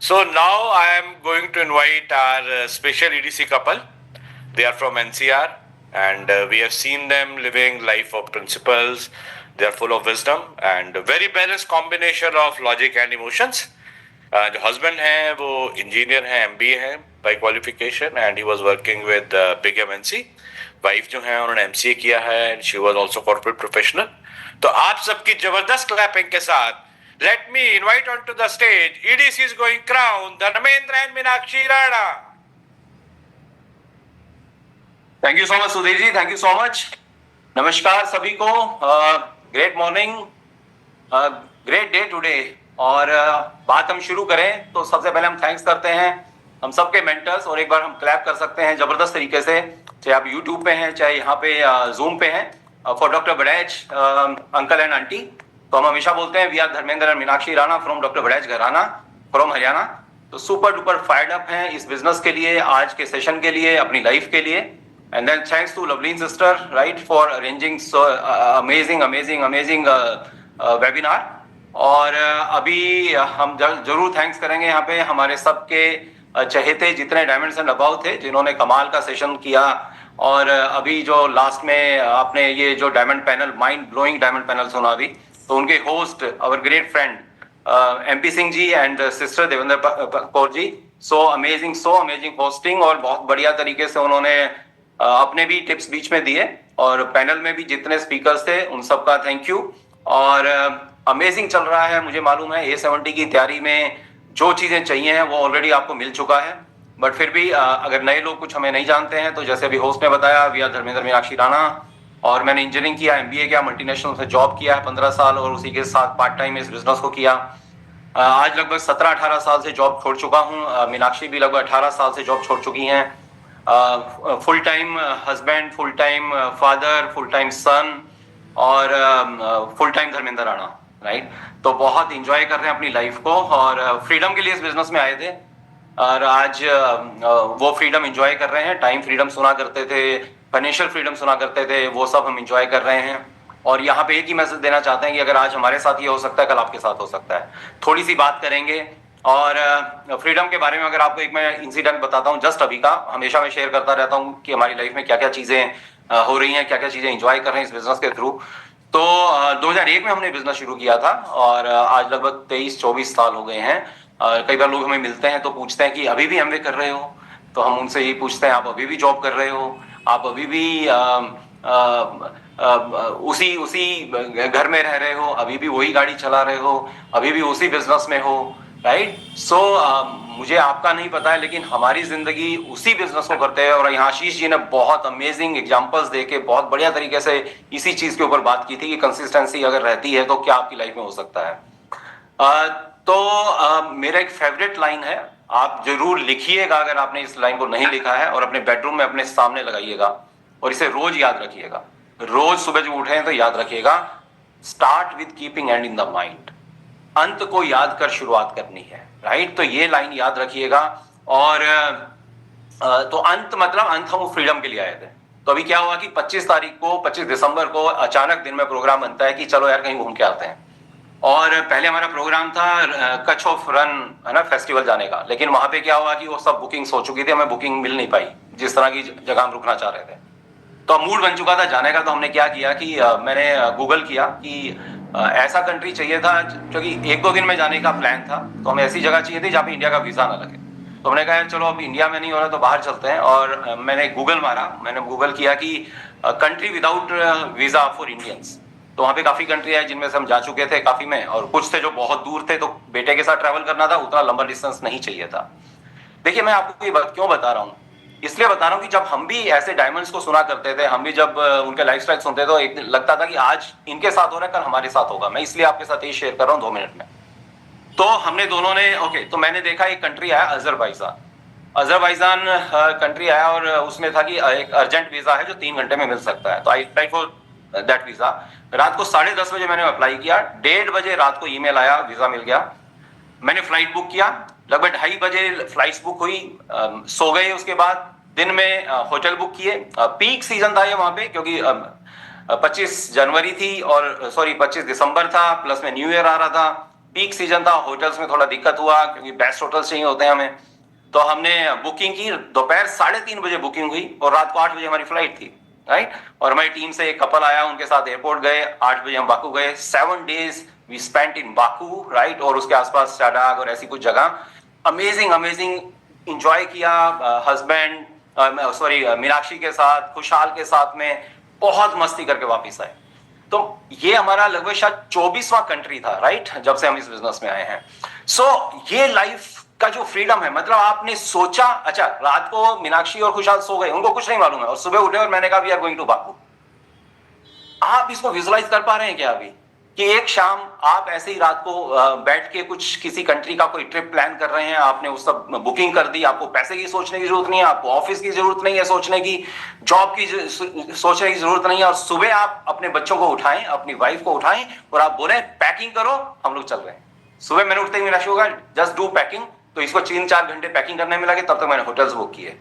So now I am going to invite our special EDC couple. They are from NCR and we have seen them living life of principles. They are full of wisdom and very balanced combination of logic and emotions. जो husband हैं वो engineer हैं, MBA हैं by qualification and he was working with big MNC. Wife जो है उन्होंने MCA किया है and she was also corporate professional. तो आप सबकी जबरदस्त क्लैपिंग के साथ let me invite onto the stage EDC is going crown Dharmendra and Meenakshi Rana. Thank you so much Sudhir ji, thank you so much. नमस्कार सभी को, great morning, great day today. और बात हम शुरू करें तो सबसे पहले हम थैंक्स करते हैं हम सबके मेंटर्स, और एक बार हम क्लैप कर सकते हैं जबरदस्त तरीके से, चाहे आप यूट्यूब पे हैं चाहे यहाँ पे जूम पे हैं, for doctor Badaich uncle and aunty. तो हम हमेशा बोलते हैं we are Dharmendra and Meenakshi Rana from doctor Badaich घराना फ्रॉम हरियाणा. तो सुपर डुपर फायर्ड अप हैं इस बिजनेस के लिए, आज के सेशन के लिए, अपनी लाइफ के लिए. And then thanks to Loveleen sister right for arranging so amazing webinar. और अभी हम जरूर थैंक्स करेंगे यहाँ पे हमारे सबके चहेते जितने डायमंड्स एंड अबाउ थे जिन्होंने कमाल का सेशन किया. और अभी जो लास्ट में आपने ये जो diamond panel, mind blowing diamond panel सुना अभी, तो उनके host our great friend MP Singh ji and sister Devendra Kaur ji, so amazing hosting, और बहुत बढ़िया तरीके से उन्होंने अपने भी टिप्स बीच में दिए. और पैनल में भी जितने स्पीकर्स थे उन सबका थैंक यू. और अमेजिंग चल रहा है. मुझे मालूम है A70 की तैयारी में जो चीजें चाहिए हैं वो ऑलरेडी आपको मिल चुका है, बट फिर भी अगर नए लोग कुछ हमें नहीं जानते हैं तो जैसे अभी होस्ट ने बताया, वी आर धर्मेंद्र मीनाक्षी राणा, और मैंने इंजीनियरिंग किया, MBA किया, मल्टीनेशनल से जॉब किया है 15 साल, और उसी के साथ पार्ट टाइम इस बिजनेस को किया. आज लगभग 17-18 साल से जॉब छोड़ चुका हूँ. मीनाक्षी भी लगभग 18 साल से जॉब छोड़ चुकी हैं. Full time husband, full time father, full time son, और full time Dharmendra Rana right. तो बहुत इंजॉय कर रहे हैं अपनी लाइफ को, और फ्रीडम के लिए इस बिजनेस में आए थे, और आज वो फ्रीडम एंजॉय कर रहे हैं. टाइम फ्रीडम सुना करते थे, फाइनेंशियल फ्रीडम सुना करते थे, वो सब हम एंजॉय कर रहे हैं. और यहाँ पे एक ही मैसेज देना चाहते हैं कि अगर आज हमारे साथ ये हो सकता है, कल आपके साथ हो सकता है. थोड़ी सी बात करेंगे. और फ्रीडम के बारे में अगर आपको एक मैं इंसिडेंट बताता हूँ जस्ट अभी का. हमेशा मैं शेयर करता रहता हूँ कि हमारी लाइफ में क्या क्या चीजें हो रही हैं, क्या क्या चीजें एंजॉय कर रहे हैं इस बिजनेस के थ्रू. तो 2001 में हमने बिजनेस शुरू किया था, और आज लगभग 23-24 साल हो गए हैं. कई बार लोग हमें मिलते हैं तो पूछते हैं कि अभी भी MBA कर रहे हो, तो हम उनसे यही पूछते हैं आप अभी भी जॉब कर रहे हो, आप अभी भी उसी घर में रह रहे हो, अभी भी वही गाड़ी चला रहे हो, अभी भी उसी बिजनेस में हो राइट. सो मुझे आपका नहीं पता है, लेकिन हमारी जिंदगी उसी बिजनेस को करते हैं. और यहाँ आशीष जी ने बहुत अमेजिंग एग्जांपल्स देके बहुत बढ़िया तरीके से इसी चीज के ऊपर बात की थी कि कंसिस्टेंसी अगर रहती है तो क्या आपकी लाइफ में हो सकता है. तो मेरा एक फेवरेट लाइन है, आप जरूर लिखिएगा अगर आपने इस लाइन को नहीं लिखा है, और अपने बेडरूम में अपने सामने लगाइएगा, और इसे रोज याद रखिएगा. रोज सुबह जब उठे तो याद रखिएगा, start with keeping and in the mind. अंत को याद कर शुरुआत करनी है राइट. तो ये लाइन याद रखिएगा. और तो अंत मतलब अंत हम फ्रीडम के लिए आए थे. तो अभी क्या हुआ कि 25 दिसंबर को अचानक दिन में प्रोग्राम बनता है कि चलो यार कहीं घूम के आते हैं. और पहले हमारा प्रोग्राम था कच्छ ऑफ रन है ना, फेस्टिवल जाने का. लेकिन वहां पे क्या हुआ कि वो सब बुकिंग्स हो चुकी थी, हमें बुकिंग मिल नहीं पाई जिस तरह की जगह हम रुकना चाह रहे थे. तो मूड बन चुका था जाने का. तो हमने क्या किया कि मैंने गूगल किया कि ऐसा कंट्री चाहिए था, क्योंकि 1-2 दिन में जाने का प्लान था. तो हमें ऐसी जगह चाहिए थी जहाँ पे इंडिया का वीजा ना लगे. तो हमने कहा चलो अब इंडिया में नहीं हो रहा तो बाहर चलते हैं. और मैंने गूगल किया कि country without visa for Indians. तो वहाँ पे काफी कंट्री है जिनमें से हम जा चुके थे काफी में, और कुछ थे जो बहुत दूर थे, तो बेटे के साथ ट्रैवल करना था, उतना लंबा डिस्टेंस नहीं चाहिए था. देखिए मैं आपको ये बात क्यों बता रहा हूँ, इसलिए बता रहा हूँ कि जब हम भी ऐसे डायमंड्स को सुना करते थे, हम भी जब उनके लाइफस्टाइल सुनते थे तो एक दिन लगता था कि आज इनके साथ हो रहा है कल हमारे साथ होगा. मैं इसलिए आपके साथ ये शेयर कर रहा हूँ 2 मिनट में. तो हमने दोनों ने ओके, तो मैंने देखा एक कंट्री आया अजरबैजान कंट्री आया, और उसमें था कि एक अर्जेंट वीजा है जो 3 घंटे में मिल सकता है. तो I apply for that visa. रात को 10:30 बजे मैंने अप्लाई किया, 1:30 बजे रात को ईमेल आया, वीजा मिल गया. मैंने फ्लाइट बुक किया, लगभग 2:30 बजे फ्लाइट्स बुक हुई, सो गए. उसके बाद दिन में होटल बुक किए. पीक सीजन था ये वहां पे, क्योंकि 25 जनवरी थी और सॉरी 25 दिसंबर था, प्लस में न्यू ईयर आ रहा था, पीक सीजन था, होटल्स में थोड़ा दिक्कत हुआ क्योंकि बेस्ट होटल्स चाहिए होते हैं हमें। तो हमने बुकिंग की, दोपहर 3:30 बजे बुकिंग हुई और रात को 8 बजे हमारी फ्लाइट थी, राइट। और हमारी टीम से एक कपल आया, उनके साथ एयरपोर्ट गए, 8 बजे हम बाकू गए। 7 days we spent in Baku, right, और उसके आसपास शाडाग और ऐसी कुछ जगह। अमेजिंग अमेजिंग इंजॉय किया, हस्बैंड सॉरी मीनाक्षी के साथ, खुशहाल के साथ में बहुत मस्ती करके वापिस आए। तो ये हमारा लगभग शायद 24वां कंट्री था, राइट, जब से हम इस बिजनेस में आए हैं। सो ये लाइफ का जो फ्रीडम है, मतलब आपने सोचा, अच्छा रात को मीनाक्षी और खुशहाल सो गए, उनको कुछ नहीं मालूम है, और सुबह उठे और मैंने कहा we are going to Baku. आप इसको विजुलाइज कर पा रहे हैं क्या अभी, कि एक शाम आप ऐसे ही रात को बैठ के कुछ किसी कंट्री का कोई ट्रिप प्लान कर रहे हैं, आपने उस सब बुकिंग कर दी, आपको पैसे की सोचने की जरूरत नहीं है, आपको ऑफिस की जरूरत नहीं है सोचने की, जॉब की सोचने की जरूरत नहीं है, और सुबह आप अपने बच्चों को उठाएं, अपनी वाइफ को उठाएं और आप बोले पैकिंग करो, हम लोग चल रहे हैं। सुबह मैंने उठते ही मेरा शो होगा जस्ट डू पैकिंग, तो इसको 3-4 घंटे पैकिंग करने में लगे, तब तक मैंने होटल्स बुक किए।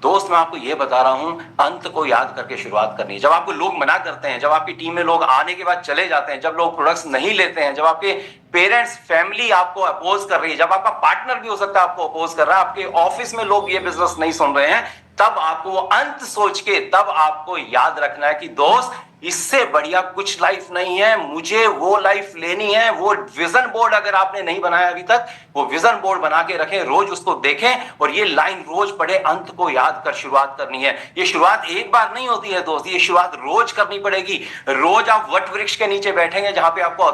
दोस्त मैं आपको यह बता रहा हूं, अंत को याद करके शुरुआत करनी है। जब आपको लोग मना करते हैं, जब आपकी टीम में लोग आने के बाद चले जाते हैं, जब लोग प्रोडक्ट्स नहीं लेते हैं, जब आपके पेरेंट्स फैमिली आपको अपोज कर रही है, जब आपका पार्टनर भी हो सकता है आपको अपोज कर रहा है, आपके ऑफिस में लोग ये बिजनेस नहीं सुन रहे हैं, तब आपको अंत सोच के तब आपको याद रखना है कि दोस्त इससे बढ़िया कुछ लाइफ नहीं है, मुझे वो लाइफ लेनी है। वो विजन बोर्ड अगर आपने नहीं बनाया अभी तक, वो विजन बोर्ड बना के रखें, रोज उसको देखें और ये लाइन रोज पढ़े, अंत को याद कर शुरुआत करनी है। ये शुरुआत एक बार नहीं होती है दोस्त, ये शुरुआत रोज करनी पड़ेगी। रोज आप वट वृक्ष के नीचे बैठेंगे जहां पे आपको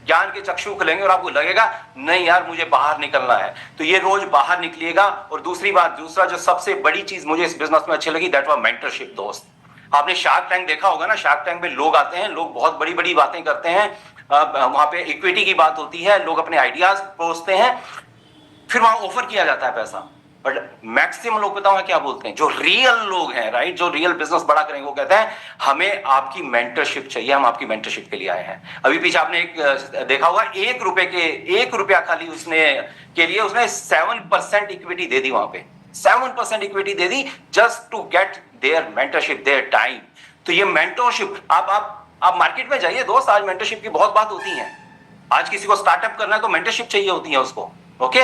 ज्ञान के चक्षु खुलेंगे और आपको लगेगा नहीं यार मुझे बाहर निकलना है, तो ये रोज बाहर निकलिएगा। और दूसरी बात, दूसरा जो सबसे बड़ी चीज मुझे इस बिजनेस में अच्छी लगी, दैट वाज मेंटरशिप। दोस्त आपने शार्क टैंक देखा होगा ना, शार्क टैंक में लोग आते हैं, लोग बहुत बड़ी बड़ी बातें करते हैं, वहां पे इक्विटी की बात होती है, लोग अपने आइडियाज परोसते हैं, फिर वहां ऑफर किया जाता है पैसा। बट मैक्सिमम लोग बताओ क्या बोलते हैं, जो रियल लोग हैं, राइट, जो रियल बिजनेस बड़ा करेंगे, वो कहते हैं हमें आपकी मेंटरशिप चाहिए, हम आपकी मेंटरशिप के लिए आए हैं। अभी पीछे आपने एक देखा होगा, 1 रुपया खाली उसने के लिए उसने 7% इक्विटी दे दी, वहां पे 7% इक्विटी दे दी, just to get their mentorship, their time. तो ये मेंटरशिप आप मार्केट में जाइए दोस्त, आज मेंटरशिप की बहुत बात होती है। आज किसी को स्टार्टअप करना है तो मेंटरशिप चाहिए होती है उसको, ओके।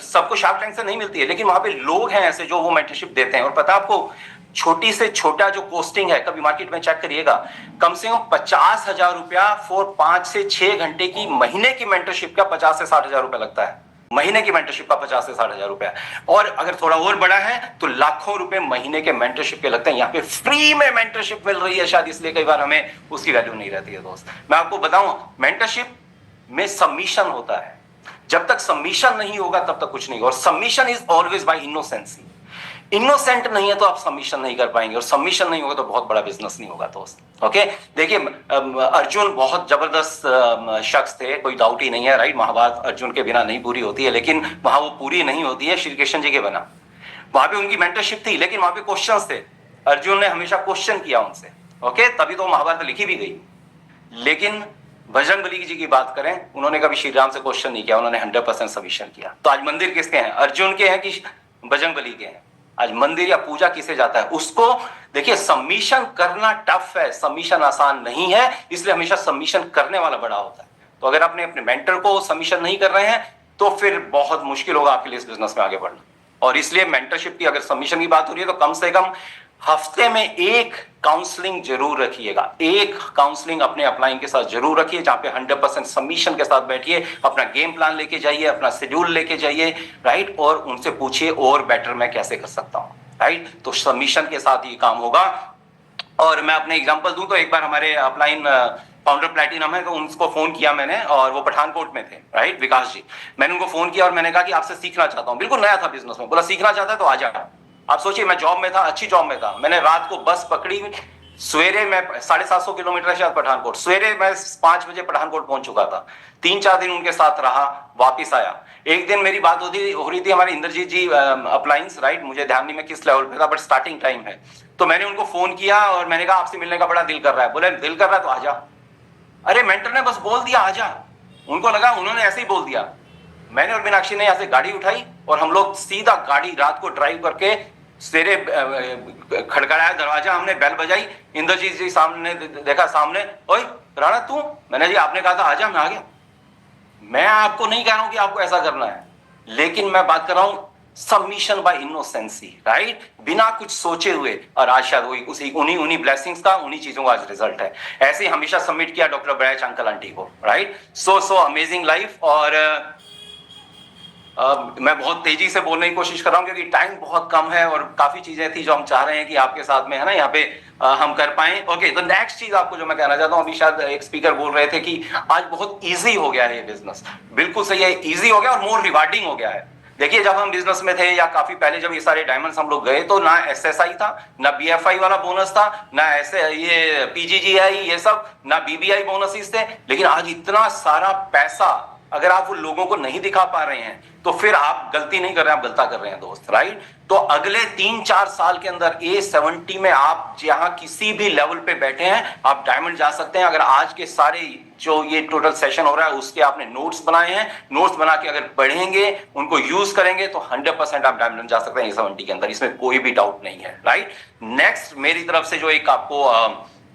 सबको शार्क टैंक से नहीं मिलती है, लेकिन वहां पे लोग हैं ऐसे जो वो मेंटरशिप देते हैं। और पता आपको, छोटी से छोटा जो पोस्टिंग है, कभी मार्केट में चेक करिएगा, कम से कम 50,000 रुपया फॉर 5 से 6 घंटे की महीने की मेंटरशिप का 50 से 60,000 रुपया लगता है। महीने की मेंटरशिप का 50 से 60,000 रुपया, और अगर थोड़ा और बड़ा है तो लाखों रुपए महीने के मेंटरशिप के लगते हैं। यहाँ पे फ्री में मेंटरशिप मिल रही है शायद, इसलिए कई बार हमें उसकी वैल्यू नहीं रहती है। दोस्त मैं आपको बताऊं, मेंटरशिप में सबमिशन होता है, जब तक सबमिशन नहीं होगा तब तक कुछ नहीं। और submission is always by innocency. Innocent नहीं है तो आप सबमिशन नहीं कर पाएंगे, और सबमिशन नहीं होगा तो बहुत बड़ा बिजनेस नहीं होगा दोस्त, ओके। देखिए अर्जुन बहुत जबरदस्त शख्स थे, कोई डाउट ही नहीं है, राइट। महाभारत अर्जुन के बिना नहीं पूरी होती है, लेकिन वहां वो पूरी नहीं होती है श्री कृष्ण जी के बिना। वहां पे उनकी मेंटरशिप थी, लेकिन वहां पे क्वेश्चंस थे, अर्जुन ने हमेशा क्वेश्चन किया उनसे, ओके, तभी तो महाभारत लिखी भी गई। लेकिन बजरंगबली जी की बात करें, उन्होंने कभी श्री राम से क्वेश्चन नहीं किया, उन्होंने 100% सबमिशन किया। तो आज मंदिर किसके हैं, अर्जुन के हैं कि बजरंगबली के हैं? आज मंदिर या पूजा किसे जाता है? उसको देखिए, सबमिशन करना टफ है, सबमिशन आसान नहीं है, इसलिए हमेशा सबमिशन करने वाला बड़ा होता है। तो अगर आपने अपने मेंटर को सबमिशन नहीं कर रहे हैं तो फिर बहुत मुश्किल होगा आपके लिए इस बिजनेस में आगे बढ़ना। और इसलिए मेंटरशिप की अगर सबमिशन की बात हो रही है तो कम से कम हफ्ते में एक काउंसलिंग जरूर रखिएगा, एक काउंसलिंग अपने अपलाइन के साथ जरूर रखिए, जहां पे 100% सबमिशन के साथ बैठिए, अपना गेम प्लान लेके जाइए, अपना शेड्यूल लेके जाइए, राइट, और उनसे पूछिए और बेटर मैं कैसे कर सकता हूं, राइट। तो सबमिशन के साथ ये काम होगा। और मैं अपने एग्जांपल दूं तो एक बार हमारे अपलाइन फाउंडर प्लैटिनम है, तो उनको फोन किया मैंने, और वो पठानकोट में थे, राइट, विकास जी। मैंने उनको फोन किया और मैंने कहा कि आपसे सीखना चाहता हूं, बिल्कुल नया था बिजनेस में। बोला सीखना चाहता है तो आ जा। आप सोचिए, मैं जॉब में था, अच्छी जॉब में था, मैंने रात को बस पकड़ी, सवेरे में 750 किलोमीटर शायद पठानकोट, सवेरे मैं 5 बजे पठानकोट पहुंच चुका था। 3-4 दिन उनके साथ रहा, वापिस आया। एक दिन मेरी बात हो रही थी हमारे इंद्रजीत जी अपलाइंस, राइट, मुझे ध्यान नहीं मैं किस लेवल पे था, बट स्टार्टिंग टाइम है। तो मैंने उनको फोन किया और मैंने कहा आपसे मिलने का बड़ा दिल कर रहा है। बोले दिल कर रहा है तो आजा। अरे मेंटर ने बस बोल दिया आजा, उनको लगा उन्होंने ऐसे ही बोल दिया। मैंने और मीनाक्षी ने यहाँ से गाड़ी उठाई और हम लोग सीधा गाड़ी रात को ड्राइव करके तेरे खड़खड़ाया दरवाजा, हमने बेल बजाई, इंद्रजीत जी सामने देखा, सामने, ओए राणा तू, मैंने जी आपने कहा था आजा, मैं आ गया। मैं आपको नहीं कह रहा हूं कि आपको ऐसा करना है, लेकिन मैं बात कर रहा हूं सबमिशन बाय इनोसेंसी, राइट, बिना कुछ सोचे हुए। और आज शायद वही उसी उन्हीं ब्लेसिंग्स का, उन्हीं चीजों का आज रिजल्ट है। ऐसे ही हमेशा सबमिट किया डॉक्टर ब्रैच अंकल आंटी को, राइट। So amazing life. और मैं बहुत तेजी से बोलने की कोशिश कर रहा हूं क्योंकि टाइम बहुत कम है और काफी चीजें थी जो हम चाह रहे हैं कि आपके साथ में, है ना, यहाँ पे हम कर पाए। ओके, तो नेक्स्ट चीज आपको जो मैं कहना चाहता हूं, अभी शायद एक स्पीकर बोल रहे थे कि आज बहुत इजी हो गया है ये बिजनेस। बिल्कुल सही है, इजी हो गया और मोर रिवार्डिंग हो गया है। देखिए, जब हम बिजनेस में थे या काफी पहले जब ये सारे डायमंड्स हम लोग गए, तो ना एसएसआई था, ना बीएफआई वाला बोनस था, ना ऐसे ये पीजीजीआई, ये सब, ना बीबीआई बोनसेस थे। लेकिन आज इतना सारा पैसा अगर आप उन लोगों को नहीं दिखा पा रहे हैं तो फिर आप गलती नहीं कर रहे हैं, आप गलता कर रहे हैं दोस्त, राइट। तो अगले 3-4 साल के अंदर A70 में आप जहां किसी भी लेवल पे बैठे हैं, आप डायमंड जा सकते हैं। अगर आज के सारे जो ये टोटल सेशन हो रहा है उसके आपने नोट्स बनाए हैं, नोट्स बना के अगर पढ़ेंगे, उनको यूज करेंगे, तो 100% आप डायमंड जा सकते हैं A70 के अंदर, इसमें कोई भी डाउट नहीं है, राइट। नेक्स्ट मेरी तरफ से जो एक आपको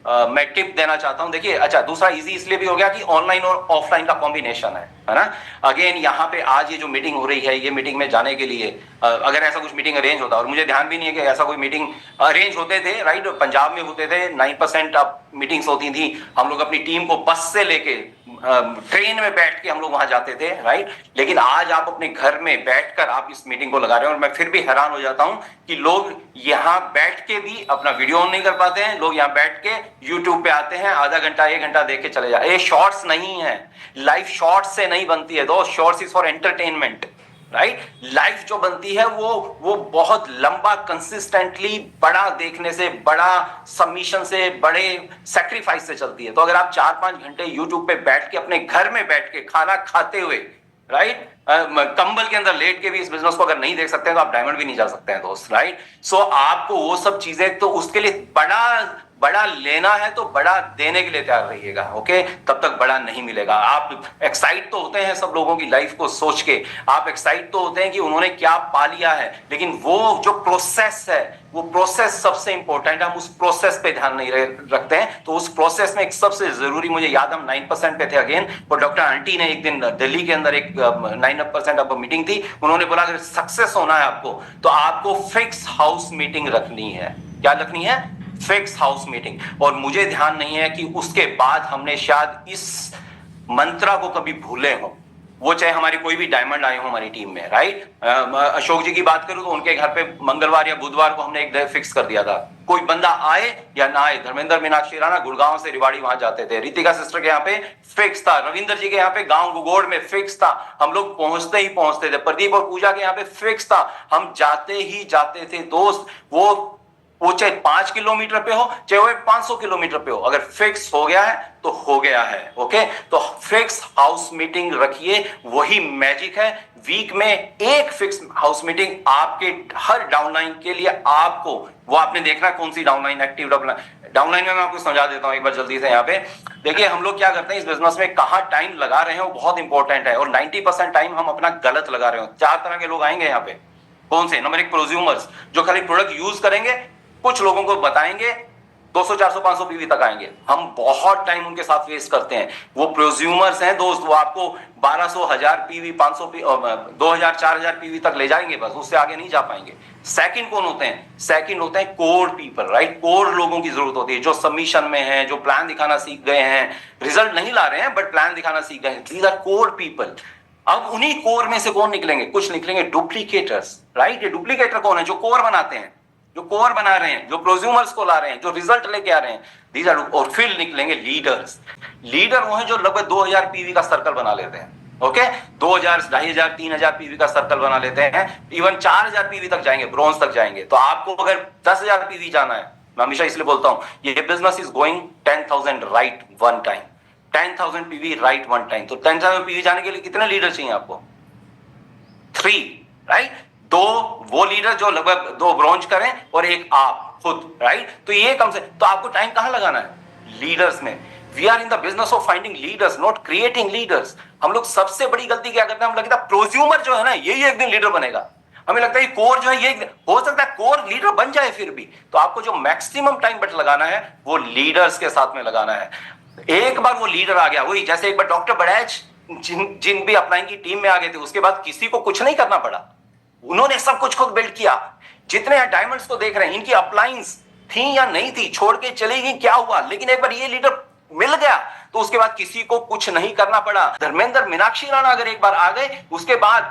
मैं टिप देना चाहता हूं, देखिए, अच्छा, दूसरा इजी इसलिए भी हो गया कि ऑनलाइन और ऑफलाइन का कॉम्बिनेशन है ना। अगेन यहाँ पे आज ये जो मीटिंग हो रही है, ये मीटिंग में जाने के लिए अगर ऐसा कुछ मीटिंग अरेंज होता, और मुझे ध्यान भी नहीं है कि ऐसा कोई मीटिंग अरेंज होते थे, राइट, पंजाब में होते थे, 9% अब मीटिंग्स होती थी, हम लोग अपनी टीम को बस से लेके ट्रेन में बैठ के हम लोग वहां जाते थे, राइट। लेकिन आज आप अपने घर में बैठकर आप इस मीटिंग को लगा रहे हैं, और मैं फिर भी हैरान हो जाता हूं कि लोग यहां बैठ के भी अपना वीडियो ऑन नहीं कर पाते हैं। लोग यहां बैठ के यूट्यूब पे आते हैं, आधा घंटा 1 घंटा देख के चले जाते हैं। ये शॉर्ट्स नहीं है, लाइफ शॉर्ट्स से नहीं बनती है दोस्त, shorts is for entertainment, right. Life जो बनती है वो बहुत लंबा, कंसिस्टेंटली, बड़ा देखने से, बड़ा सबमिशन से, बड़े सेक्रीफाइस से चलती है। तो अगर आप 4-5 घंटे यूट्यूब पे बैठ के, अपने घर में बैठ के, खाना खाते हुए, राइट, कंबल के अंदर लेट के भी इस बिजनेस को अगर नहीं देख सकते हैं, तो आप डायमंड भी नहीं जा सकते हैं दोस्त, राइट। सो आपको वो सब चीजें, तो उसके लिए बड़ा लेना है तो बड़ा देने के लिए तैयार रहिएगा, ओके। तब तक बड़ा नहीं मिलेगा। आप एक्साइट तो होते हैं सब लोगों की लाइफ को सोच के, आप एक्साइट तो होते हैं कि उन्होंने क्या पा लिया है, लेकिन वो जो प्रोसेस है, वो प्रोसेस सबसे इंपॉर्टेंट है। हम उस प्रोसेस पे ध्यान नहीं रखते हैं। तो उस प्रोसेस में एक सबसे जरूरी, मुझे याद, हम 9% पे थे अगेन, और डॉक्टर आंटी ने एक दिन दिल्ली के अंदर एक 9% अब मीटिंग थी, उन्होंने बोला अगर सक्सेस होना है आपको, तो आपको फिक्स हाउस मीटिंग रखनी है। क्या रखनी है? Fix house meeting. और मुझे ध्यान नहीं है कि उसके बाद हमने शायद इस मंत्रा को कभी भूले हो, वो चाहे हमारी कोई भी डायमंड आए हो हमारी टीम में, राइट। अशोक जी की बात करूं तो उनके घर पे मंगलवार या बुधवार को हमने एक डे फिक्स कर दिया था, कोई बंदा आए या ना आए। धर्मेंद्र मीनाक्षी राणा गुड़गांव से रिवाड़ी वहां जाते थे, रितिका सिस्टर के यहाँ पे फिक्स था, रविंदर जी के यहाँ पे गांव गुगोड़ में फिक्स था, हम लोग पहुंचते ही पहुंचते थे। प्रदीप और पूजा के यहाँ पे फिक्स था, हम जाते ही जाते थे दोस्त। वो चाहे 5 किलोमीटर पे हो, चाहे वो 500 किलोमीटर पे हो, अगर फिक्स हो गया है तो हो गया है, ओके। तो फिक्स हाउस मीटिंग रखिए, वही मैजिक है। वीक में एक फिक्स हाउस मीटिंग आपके हर डाउनलाइन के लिए, आपको वो आपने देखना कौन सी डाउनलाइन एक्टिव, डाउनलाइन में मैं आपको समझा देता हूं एक बार जल्दी से। यहाँ पे देखिए, हम लोग क्या करते हैं इस बिजनेस में, कहां टाइम लगा रहे हैं वो बहुत इंपॉर्टेंट है, और 90% टाइम हम अपना गलत लगा रहे हो। 4 तरह के लोग आएंगे यहाँ पे। कौन से? नंबर 1, प्रोज्यूमर्स, जो खाली प्रोडक्ट यूज करेंगे, कुछ लोगों को बताएंगे, 200, 400, 500 पीवी तक आएंगे। हम बहुत टाइम उनके साथ वेस्ट करते हैं। वो प्रोज्यूमर्स हैं दोस्त, वो आपको 1200, 1000 पीवी, 500 पीवी, 2000, 4000 पीवी तक ले जाएंगे, बस उससे आगे नहीं जा पाएंगे। सेकंड कौन होते हैं? सेकंड होते हैं कोर पीपल, राइट। कोर लोगों की जरूरत होती है, जो सबमिशन में है, जो प्लान दिखाना सीख गए हैं, रिजल्ट नहीं ला रहे हैं बट प्लान दिखाना सीख गए हैं। These are core people. अब उन्हीं कोर में से कौन निकलेंगे? कुछ निकलेंगे डुप्लीकेटर्स, राइट। ये डुप्लीकेटर कौन है? जो कोर बनाते हैं, जो कोर बना रहे हैं, जो प्रोज्यूमर्स को ला रहे हैं, जो रिजल्ट लेके आ रहे हैं, दीज आर। और फिर निकलेंगे लीडर्स। लीडर वो हैं जो लगभग 2000 पीवी का सर्कल बना लेते हैं, ओके। 2000, 2500, 3000 पीवी का सर्कल बना लेते हैं, इवन 4000 पीवी तक जाएंगे, ब्रॉन्ज तक जाएंगे। तो आपको अगर 10,000 पीवी जाना है, मैं हमेशा इसलिए बोलता हूं, ये business is going 10,000 right one time, 10,000 PV right one time. तो 10,000 पीवी जाने के लिए कितने लीडर चाहिए आपको? 3, राइट। 2 वो लीडर जो लगभग 2 ब्रॉन्ज करें, और 1 आप खुद, राइट। तो ये कम से, तो आपको टाइम कहां लगाना है? लीडर्स में। We are in the business of finding leaders, not creating leaders. हम लोग सबसे बड़ी गलती क्या करते हैं? हम लगता है प्रोज्यूमर जो है ना, यही एक दिन लीडर बनेगा। हमें लगता है कोर जो है ये हो सकता है कोर लीडर बन जाए, फिर भी तो आपको जो मैक्सिमम टाइम बट लगाना है वो लीडर्स के साथ में लगाना है। एक बार वो लीडर आ गया, वही जैसे एक बार डॉक्टर बड़ैच जिन भी अपलाइन की टीम में आ गए थे, उसके बाद किसी को कुछ नहीं करना पड़ा, उन्होंने सब कुछ खुद बिल्ड किया। जितने डायमंड्स को देख रहे हैं, इनकी अपलाइंस थी या नहीं थी, छोड़ के चली गई, क्या हुआ, लेकिन एक बार ये लीडर मिल गया तो उसके बाद किसी को कुछ नहीं करना पड़ा। धर्मेंद्र, मीनाक्षी राणा अगर एक बार आ गए, उसके बाद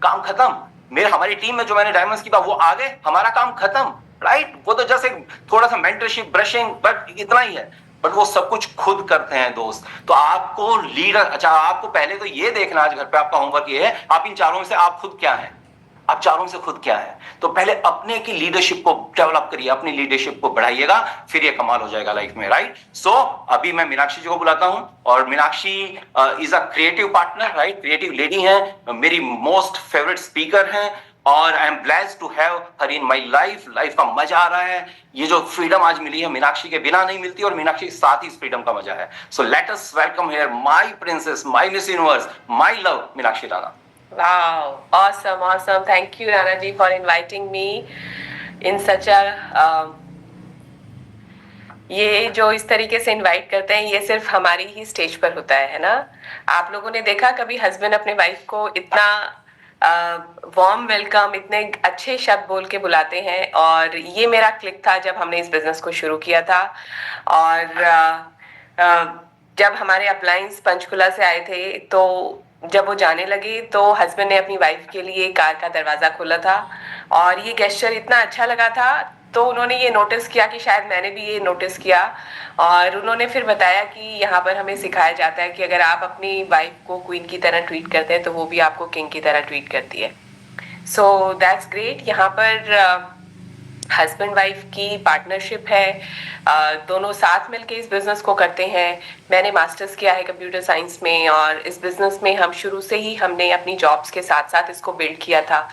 काम खत्म। मेरे हमारी टीम में जो मैंने डायमंड्स की बात, वो आ गए, हमारा काम खत्म, राइट। वो तो जैसे थोड़ा सा मेंटरशिप, ब्रशिंग, बट इतना ही है, बट वो सब कुछ खुद करते हैं दोस्त। तो आपको लीडर, अच्छा आपको पहले तो ये देखना, आज घर पे आपका होमवर्क ये है, आप इन चारों में से आप खुद क्या हैं, आप चारों में से खुद क्या है। तो पहले अपने की लीडरशिप को डेवलप करिए, अपनी लीडरशिप को बढ़ाइएगा, फिर ये कमाल हो जाएगा लाइफ में, राइट। सो अभी मैं मीनाक्षी जी को बुलाता हूं, और Meenakshi is a creative partner, right, creative lady है, मेरी मोस्ट फेवरेट स्पीकर हैं, और I am blessed to have her in my life. Life का मजा आ रहा है, ये जो फ्रीडम आज मिली है मीनाक्षी के बिना नहीं मिलती, और मीनाक्षी के साथ ही इस फ्रीडम का मजा है। So let us welcome here my princess, my miss universe, my love, Meenakshi Rana. Wow, awesome, awesome. Thank you, Rana ji, for inviting me in such a ये जो इस तरीके से इनवाइट करते हैं, ये सिर्फ हमारी ही स्टेज पर होता है ना। आप लोगों ने देखा कभी हस्बैंड अपने वाइफ को इतना वार्म वेलकम, इतने अच्छे शब्द बोल के बुलाते हैं? और ये मेरा क्लिक था जब हमने इस बिजनेस को शुरू किया था। और जब हमारे अप्लायंस पंचकुला से आए थे, तो जब वो जाने लगे तो हस्बैंड ने अपनी वाइफ के लिए कार का दरवाज़ा खोला था, और ये गेस्चर इतना अच्छा लगा था, तो उन्होंने ये नोटिस किया कि शायद मैंने भी ये नोटिस किया, और उन्होंने फिर बताया कि यहाँ पर हमें सिखाया जाता है कि अगर आप अपनी वाइफ को क्वीन की तरह ट्रीट करते हैं तो वो भी आपको किंग की तरह ट्रीट करती है। So that's great. यहाँ पर हस्बैंड वाइफ की पार्टनरशिप है, दोनों साथ मिलके इस बिज़नेस को करते हैं। मैंने मास्टर्स किया है कंप्यूटर साइंस में, और इस बिज़नेस में हम शुरू से ही हमने अपनी जॉब्स के साथ साथ इसको बिल्ड किया था।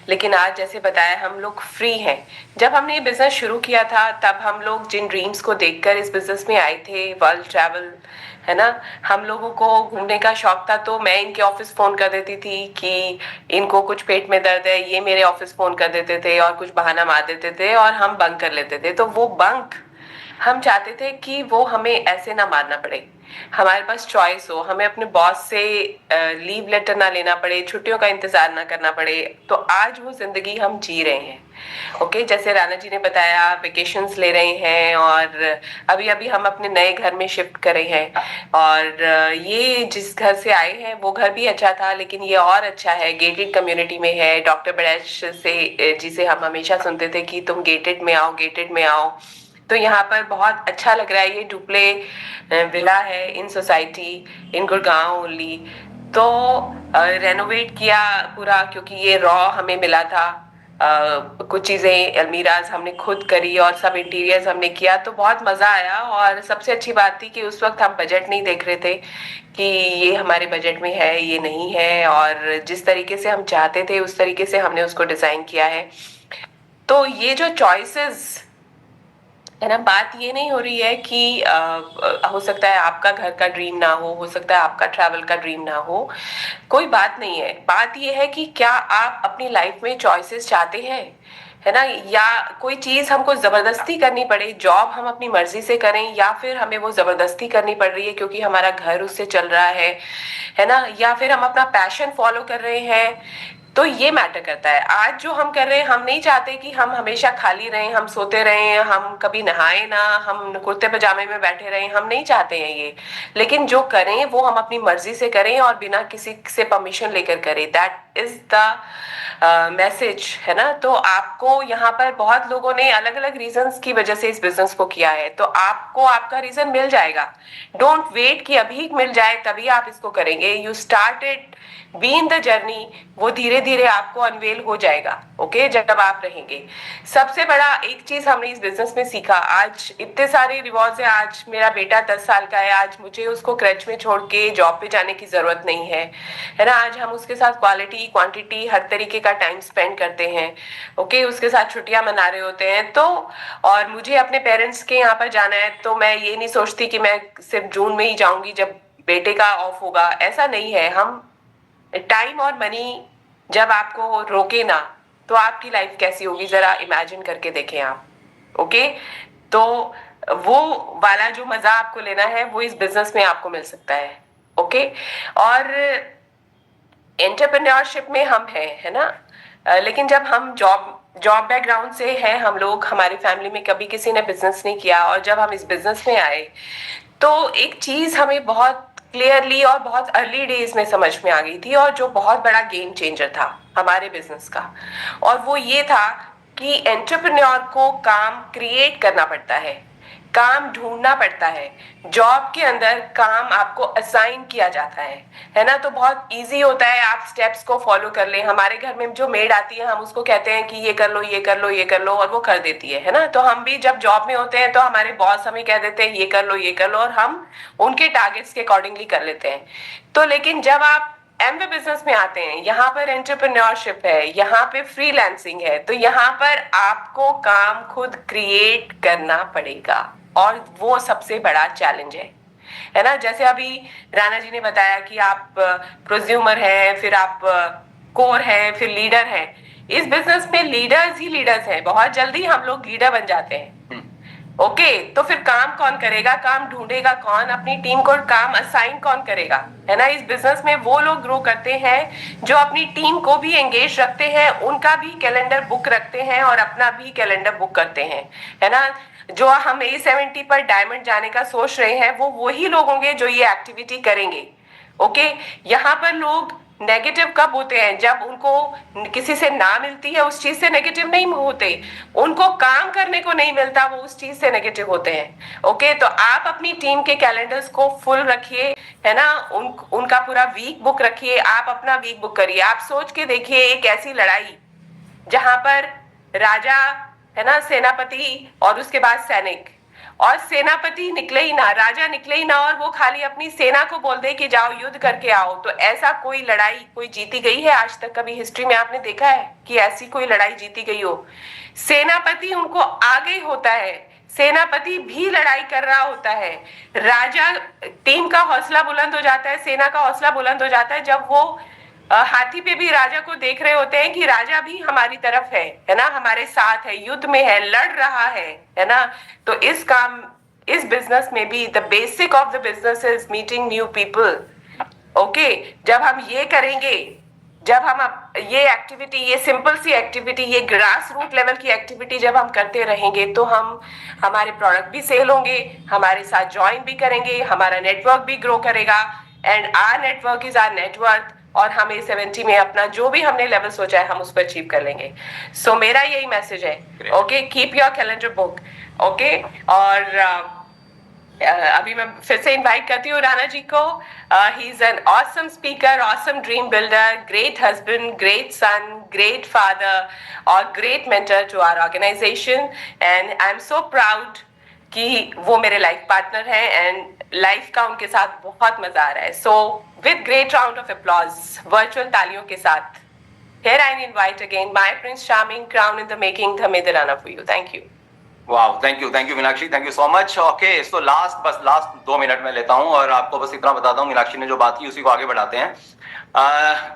लेकिन आज जैसे बताया, हम लोग फ्री हैं। जब हमने ये बिज़नेस शुरू किया था, तब हम लोग जिन ड्रीम्स को देखकर इस बिज़नेस में आए थे, वर्ल्ड ट्रैवल, है ना, हम लोगों को घूमने का शौक था, तो मैं इनके ऑफिस फ़ोन कर देती थी कि इनको कुछ पेट में दर्द है, ये मेरे ऑफिस फ़ोन कर देते थे और कुछ बहाना मार देते थे, और हम बंक कर लेते थे। तो वो बंक हम चाहते थे कि वो हमें ऐसे ना मारना पड़े, हमारे पास चॉइस हो, हमें अपने बॉस से लीव लेटर ना लेना पड़े, छुट्टियों का इंतज़ार ना करना पड़े। तो आज वो ज़िंदगी हम जी रहे हैं। ओके, जैसे राणा जी ने बताया, वेकेशंस ले रहे हैं, और अभी अभी हम अपने नए घर में शिफ्ट करे हैं। और ये जिस घर से आए हैं वो घर भी अच्छा था, लेकिन ये और अच्छा है, गेटेड कम्युनिटी में है। डॉक्टर बड़ैच से जिसे हम हमेशा सुनते थे कि तुम गेटेड में आओ, गेटेड में आओ, तो यहाँ पर बहुत अच्छा लग रहा है। ये डुप्ले विला है in society in Gurgaon only. तो रेनोवेट किया पूरा, क्योंकि ये रॉ हमें मिला था। कुछ चीज़ें अलमीराज हमने खुद करी, और सब इंटीरियर्स हमने किया, तो बहुत मज़ा आया। और सबसे अच्छी बात थी कि उस वक्त हम बजट नहीं देख रहे थे कि ये हमारे बजट में है, ये नहीं है, और जिस तरीके से हम चाहते थे उस तरीके से हमने उसको डिज़ाइन किया है। तो ये जो चॉइसेस है ना, बात ये नहीं हो रही है कि हो सकता है आपका घर का ड्रीम ना हो सकता है आपका ट्रैवल का ड्रीम ना हो, कोई बात नहीं है। बात ये है कि क्या आप अपनी लाइफ में चॉइसेस चाहते हैं, है ना, या कोई चीज़ हमको ज़बरदस्ती करनी पड़े, जॉब हम अपनी मर्जी से करें, या फिर हमें वो ज़बरदस्ती करनी पड़ रही है क्योंकि हमारा घर उससे चल रहा है ना, या फिर हम अपना पैशन फॉलो कर रहे हैं। तो ये मैटर करता है। आज जो हम कर रहे हैं, हम नहीं चाहते कि हम हमेशा खाली रहें, हम सोते रहें, हम कभी नहाए ना, हम कुर्ते पजामे में बैठे रहें, हम नहीं चाहते हैं ये। लेकिन जो करें वो हम अपनी मर्जी से करें और बिना किसी से परमिशन लेकर करें। दैट इज द मैसेज, है ना। तो आपको यहाँ पर बहुत लोगों ने अलग अलग रीजंस की वजह से इस बिजनेस को किया है, तो आपको आपका रीजन मिल जाएगा। डोंट वेट कि अभी मिल जाए तभी आप इसको करेंगे। You started, be in the journey, वो धीरे धीरे आपको अनवेल हो जाएगा। ओके, जब आप रहेंगे। सबसे बड़ा एक चीज हमने इस बिजनेस में सीखा, आज इतने सारे रिवॉर्ड्स है, आज मेरा बेटा 10 साल का है, आज मुझे उसको क्रच में छोड़ के जॉब पे जाने की जरूरत नहीं है ना। आज हम उसके साथ क्वालिटी क्वांटिटी हर तरीके का टाइम स्पेंड करते हैं। ओके, उसके साथ छुट्टियां मना रहे होते हैं। तो और मुझे अपने पेरेंट्स के यहाँ पर जाना है, तो मैं ये नहीं सोचती कि मैं सिर्फ जून में ही जाऊंगी जब बेटे का ऑफ होगा, ऐसा नहीं है। हम टाइम और मनी जब आपको रोके ना, तो आपकी लाइफ कैसी होगी, जरा इमेजिन करके देखें आप। ओके, तो वो वाला जो मजा आपको लेना है वो इस बिजनेस में आपको मिल सकता है। ओके, और एंटरप्रेन्योरशिप में हम हैं, है ना। लेकिन जब हम जॉब बैकग्राउंड से हैं हम लोग, हमारी फैमिली में कभी किसी ने बिजनेस नहीं किया, और जब हम इस बिजनेस में आए तो एक चीज हमें बहुत क्लियरली और बहुत अर्ली डेज में समझ में आ गई थी, और जो बहुत बड़ा गेम चेंजर था हमारे बिजनेस का, और वो ये था कि एंटरप्रेन्योर को काम क्रिएट करना पड़ता है, काम ढूंढना पड़ता है। जॉब के अंदर काम आपको असाइन किया जाता है ना, तो बहुत इजी होता है, आप स्टेप्स को फॉलो कर लें। हमारे घर में जो मेड आती है हम उसको कहते हैं कि ये कर लो, ये कर लो, ये कर लो, और वो कर देती है ना। तो हम भी जब जॉब में होते हैं तो हमारे बॉस हमें कह देते हैं ये कर लो, ये कर लो, और हम उनके टारगेट्स के अकॉर्डिंगली कर लेते हैं। तो लेकिन जब आप एमवे बिजनेस में आते हैं, यहाँ पर एंटरप्रेन्योरशिप है, यहाँ पे फ्रीलांसिंग है, तो यहाँ पर आपको काम खुद क्रिएट करना पड़ेगा, और वो सबसे बड़ा चैलेंज है ना। जैसे अभी राणा जी ने बताया कि आप प्रोज्यूमर हैं, फिर आप कोर हैं, फिर लीडर हैं। इस बिजनेस में लीडर्स ही लीडर्स हैं, बहुत जल्दी हम लोग लीडर बन जाते हैं। ओके, तो फिर काम कौन करेगा, काम ढूंढेगा कौन, अपनी टीम को काम असाइन कौन करेगा, है ना। इस बिजनेस में वो लोग ग्रो करते हैं जो अपनी टीम को भी एंगेज रखते हैं, उनका भी कैलेंडर बुक रखते हैं और अपना भी कैलेंडर बुक करते हैं, है ना। जो हम A70 पर डायमंड जाने का सोच रहे हैं वो वही लोग होंगे जो ये एक्टिविटी करेंगे। ओके, यहाँ पर लोग नेगेटिव कब होते हैं, जब उनको किसी से ना मिलती है उस चीज से नेगेटिव नहीं होते, उनको काम करने को नहीं मिलता वो उस चीज से नेगेटिव होते हैं। ओके, तो आप अपनी टीम के कैलेंडर्स को फुल रखिए, है ना, उनका पूरा वीक बुक रखिए, आप अपना वीक बुक करिए। आप सोच के देखिए एक ऐसी लड़ाई जहां पर राजा, है ना, सेनापति और उसके बाद सैनिक, और सेनापति निकले ही ना, राजा निकले ही ना, और वो खाली अपनी सेना को बोल दे कि जाओ युद्ध करके आओ। तो ऐसा कोई लड़ाई कोई जीती गई है आज तक? कभी हिस्ट्री में आपने देखा है कि ऐसी कोई लड़ाई जीती गई हो? सेनापति उनको आगे होता है, सेनापति भी लड़ाई कर रहा होता है, राजा टीम का हौसला बुलंद हो जाता है, सेना का हौसला बुलंद हो जाता है जब वो हाथी पे भी राजा को देख रहे होते हैं कि राजा भी हमारी तरफ है ना, हमारे साथ है, युद्ध में है, लड़ रहा है ना। तो इस बिजनेस में भी the basic of the business is meeting new people. Okay, जब हम ये करेंगे, जब हम ये एक्टिविटी, ये सिंपल सी एक्टिविटी, ये ग्रास रूट लेवल की एक्टिविटी जब हम करते रहेंगे तो हमारे प्रोडक्ट भी सेल होंगे, हमारे साथ ज्वाइन भी करेंगे, हमारा नेटवर्क भी ग्रो करेगा, and our network is our net worth, और हम A70 में अपना जो भी हमने लेवल सोचा है हम उसको अचीव कर लेंगे। सो मेरा यही मैसेज है। Okay, keep your calendar book. Okay, और अभी मैं फिर से इनवाइट करती हूँ राणा जी को। He is an awesome speaker, awesome dream builder, great husband, great son, great father और great mentor to our organisation, and I am so proud कि वो मेरे लाइफ पार्टनर हैं, एंड लाइफ का उनके साथ बहुत मजा आ रहा है। So with great round of applause, virtual तालियों के साथ, here I invite again my Prince Charming, crown in the making, Dhamendra Rana for you. Thank you. वाह, thank you Meenakshi, thank you so much. Okay, so last 2 minute में लेता हूं और आपको बस इतना बताता हूं, मीनाक्षी ने जो बात की उसी को आगे बढ़ाते हैं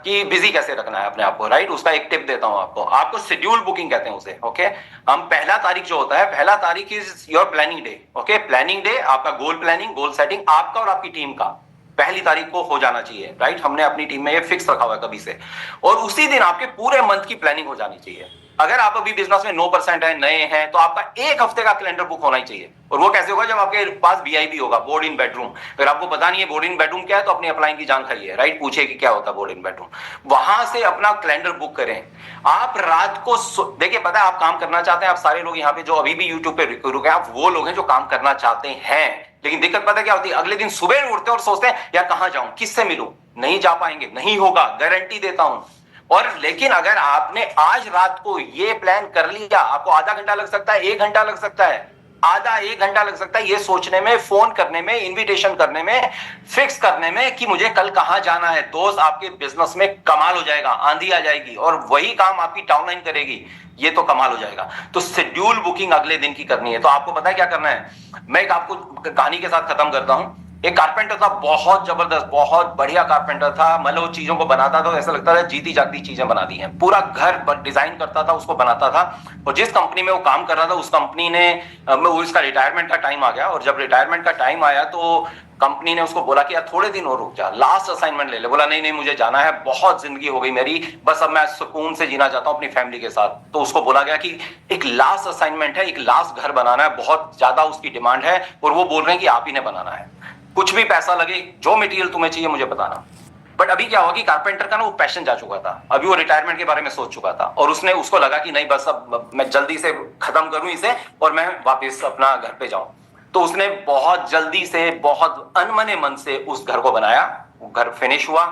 कि बिजी कैसे रखना है अपने आप को, राइट। उसका एक टिप देता हूं आपको शेड्यूल बुकिंग कहते हैं उसे। ओके, हम पहला तारीख जो होता है, पहला तारीख is your planning day. Okay, planning day, आपका गोल प्लानिंग, गोल सेटिंग आपका और आपकी टीम का पहली तारीख को हो जाना चाहिए, राइट। हमने अपनी टीम में ये फिक्स रखा हुआ है कभी से, और उसी दिन आपके पूरे मंथ की प्लानिंग हो जानी चाहिए। अगर आप अभी बिजनेस में 9% है, नए हैं, तो आपका 1 हफ्ते का कैलेंडर बुक होना ही चाहिए। और वो कैसे होगा? जब आपके पास BIB होगा, बोर्ड इन बेडरूम। अगर आपको पता नहीं है बोर्ड इन बेडरूम क्या है, तो अपनी अपलाइन की जानकारी है, राइट, पूछिए कि क्या होता है बोर्ड इन बेडरूम। वहां से अपना कैलेंडर बुक करें। आप रात को देखिए, पता है आप काम करना चाहते हैं, आप सारे लोग यहाँ पे जो अभी भी यूट्यूब पे रुके हैं, आप वो लोग हैं जो काम करना चाहते हैं, लेकिन दिक्कत पता क्या होती है? अगले दिन सुबह उठते हैं और सोचते हैं यार कहां जाऊं, किससे मिलूं, नहीं जा पाएंगे, नहीं होगा, गारंटी देता हूं। और लेकिन अगर आपने आज रात को ये प्लान कर लिया, आपको आधा घंटा लग सकता है, 1 घंटा लग सकता है, आधा 1 घंटा लग सकता है ये सोचने में, फोन करने में, इनविटेशन करने में, फिक्स करने में कि मुझे कल कहां जाना है। दोस्त, आपके बिजनेस में कमाल हो जाएगा, आंधी आ जाएगी, और वही काम आपकी डाउनलाइन करेगी, ये तो कमाल हो जाएगा। तो शेड्यूल बुकिंग अगले दिन की करनी है। तो आपको पता है क्या करना है? मैं एक आपको कहानी के साथ खत्म करता हूं। एक कारपेंटर था, बहुत जबरदस्त, बहुत बढ़िया कारपेंटर था। मतलब वो चीजों को बनाता था तो ऐसा लगता था जीती जागती चीजें बना दी हैं। पूरा घर डिजाइन करता था, उसको बनाता था। और जिस कंपनी में वो काम कर रहा था उस कंपनी ने उसका रिटायरमेंट का टाइम आ गया। और जब रिटायरमेंट का टाइम आया तो कंपनी ने उसको बोला कि यार थोड़े दिन और रुक जा, लास्ट असाइनमेंट ले ले। बोला नहीं नहीं, मुझे जाना है, बहुत जिंदगी हो गई मेरी, बस अब मैं सुकून से जीना चाहता हूं अपनी फैमिली के साथ। तो उसको बोला गया कि एक लास्ट असाइनमेंट है, एक लास्ट घर बनाना है, बहुत ज्यादा उसकी डिमांड है और वो बोल रहे हैं कि आप ही ने बनाना है, कुछ भी पैसा लगे, जो मटेरियल तुम्हें चाहिए मुझे बताना। बट अभी क्या हुआ कि कारपेंटर का ना वो पैशन जा चुका था, अभी वो रिटायरमेंट के बारे में सोच चुका था और उसको लगा कि नहीं बस अब मैं जल्दी से खत्म करूं इसे और मैं वापस अपना घर पे जाऊं। तो उसने बहुत जल्दी से, बहुत अनमने मन से उस घर को बनाया। वो घर फिनिश हुआ,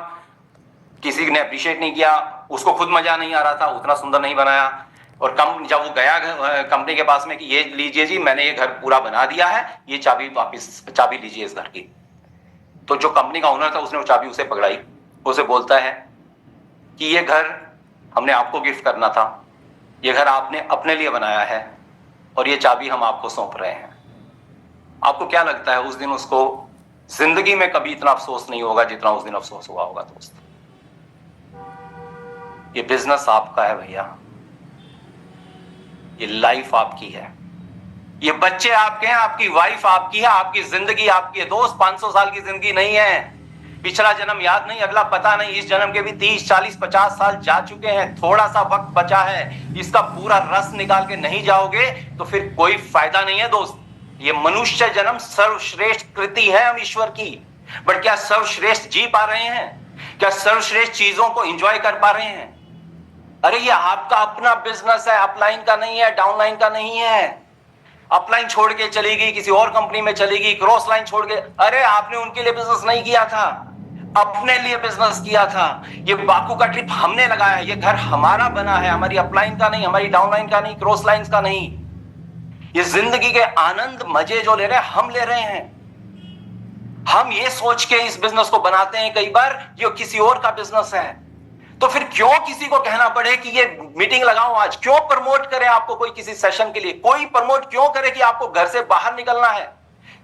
किसी ने अप्रिशिएट नहीं किया, उसको खुद मजा नहीं आ रहा था, उतना सुंदर नहीं बनाया। और जब वो गया कंपनी के पास में कि ये लीजिए जी, मैंने ये घर पूरा बना दिया है, ये चाबी लीजिए इस घर की। तो जो कंपनी का ओनर था उसने वो चाबी उसे पकड़ाई, उसे बोलता है कि ये घर हमने आपको गिफ्ट करना था, ये घर आपने अपने लिए बनाया है और ये चाबी हम आपको सौंप रहे हैं। आपको क्या लगता है उस दिन उसको जिंदगी में कभी इतना अफसोस नहीं होगा जितना उस दिन अफसोस हुआ होगा दोस्त। ये बिजनेस आपका है भैया, ये लाइफ आपकी है, ये बच्चे आपके हैं, आपकी वाइफ आपकी है, आपकी जिंदगी आपकी है दोस्त। 500 साल की जिंदगी नहीं है, पिछला जन्म याद नहीं, अगला पता नहीं, इस जन्म के भी 30, 40, 50 साल जा चुके हैं, थोड़ा सा वक्त बचा है। इसका पूरा रस निकाल के नहीं जाओगे तो फिर कोई फायदा नहीं है दोस्त। ये मनुष्य जन्म सर्वश्रेष्ठ कृति है हम ईश्वर की, बट क्या सर्वश्रेष्ठ जी पा रहे हैं? क्या सर्वश्रेष्ठ चीजों को एंजॉय कर पा रहे हैं? अरे ये आपका अपना बिजनेस है, अपलाइन का नहीं है, डाउनलाइन का नहीं है। अपलाइन छोड़ के चली गई, किसी और कंपनी में चली गई, क्रॉस लाइन छोड़ के, अरे आपने उनके लिए बिजनेस नहीं किया था, अपने लिए बिजनेस किया था। ये बाकू का ट्रिप हमने लगाया, ये घर हमारा बना है, हमारी अपलाइन का नहीं, हमारी डाउनलाइन का नहीं, क्रॉस लाइन का नहीं। ये जिंदगी के आनंद मजे जो ले रहे हैं हम ले रहे हैं। हम ये सोच के इस बिजनेस को बनाते हैं कई बार ये किसी और का बिजनेस है। तो फिर क्यों किसी को कहना पड़े कि ये मीटिंग लगाओ आज? क्यों प्रमोट करे आपको कोई किसी सेशन के लिए? कोई प्रमोट क्यों करे कि आपको घर से बाहर निकलना है?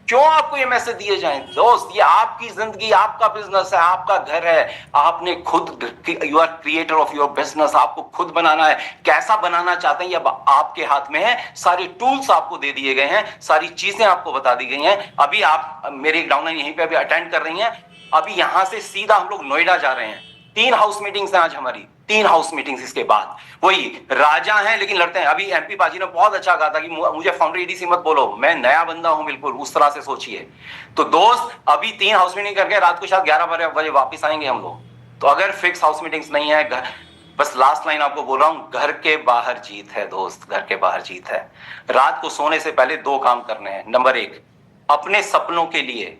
क्यों आपको ये मैसेज दिए जाएं? दोस्त, ये आपकी जिंदगी, आपका बिजनेस है, आपका घर है, आपने खुद, you are creator of your business, आपको खुद बनाना है। कैसा बनाना चाहते हैं ये आपके हाथ में है। सारे टूल्स आपको दे दिए गए हैं, सारी चीजें आपको बता दी गई हैं। अभी आप मेरी डाउनलाइन यहीं पे अभी अटेंड कर रही हैं। अभी यहां से सीधा हम लोग नोएडा जा रहे हैं। 3 हाउस मीटिंग्स हैं आज हमारी, 3 हाउस मीटिंग्स इसके बाद। वही राजा हैं लेकिन लड़ते हैं। अभी एमपी पाजी ने बहुत अच्छा कहा था कि मुझे फाउंडर ईडीसी मत बोलो, मैं नया बंदा हूं, बिल्कुल उस तरह से सोचिए। तो दोस्त, अभी 3 हाउस मीटिंग करके रात को शायद 11 बजे वापस आएंगे हम लोग। तो अगर फिक्स हाउस मीटिंग्स नहीं है, बस लास्ट लाइन आपको बोल रहा हूं, घर के बाहर जीत है दोस्त, घर के बाहर जीत है। रात को सोने से पहले 2 काम करने हैं। नंबर 1, अपने सपनों के लिए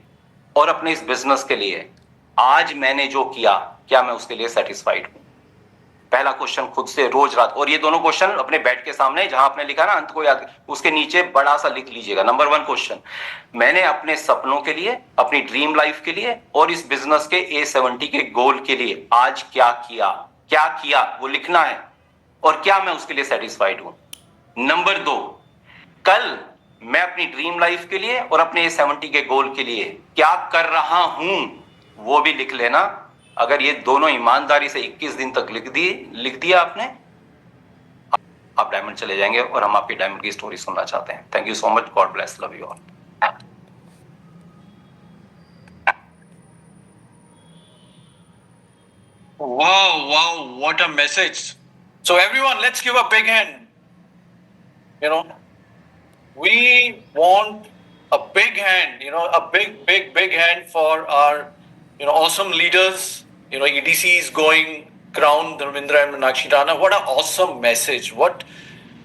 और अपने इस बिजनेस के लिए आज मैंने जो किया, क्या मैं उसके लिए सेटिस्फाइड हूं? पहला क्वेश्चन खुद से रोज रात, और ये दोनों क्वेश्चन अपने बेड के सामने जहां आपने लिखा ना अंत को याद, उसके नीचे बड़ा सा लिख लीजिएगा। नंबर 1 क्वेश्चन, मैंने अपने सपनों के लिए, अपनी ड्रीम लाइफ के लिए और इस बिजनेस के A70 के गोल के लिए आज क्या किया? क्या किया वो लिखना है, और क्या मैं उसके लिए सेटिस्फाइड हूं? नंबर 2, कल मैं अपनी ड्रीम लाइफ के लिए और अपने A70 के गोल के लिए क्या कर रहा हूं, वो भी लिख लेना। अगर ये दोनों ईमानदारी से 21 दिन तक लिख दिया आपने, आप डायमंड चले जाएंगे और हम आपकी डायमंड की स्टोरी सुनना चाहते हैं। Thank you so much, God bless, love you all. Wow, what a message. So everyone, let's give a big hand. You know, we want a big hand, a big hand for our, awesome leaders. EDC is going, crown Dharmendra and Meenakshi Rana. What an awesome message. What,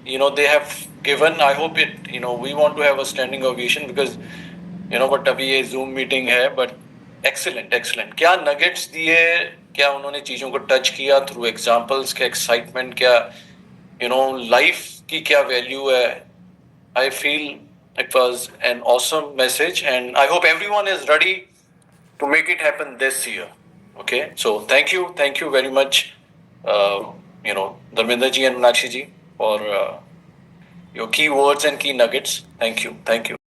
they have given. I hope it, we want to have a standing ovation because, but अभी ये Zoom meeting है, but excellent. क्या nuggets दिए, क्या उन्होंने चीजों को touch किया थ्रू एग्जाम्पल्स, क्या एक्साइटमेंट, क्या लाइफ की क्या वैल्यू है। I feel it was an awesome message and I hope everyone is ready to make it happen this year. Okay, so thank you very much, Dharmendra ji and Meenakshi ji, for your key words and key nuggets. Thank you.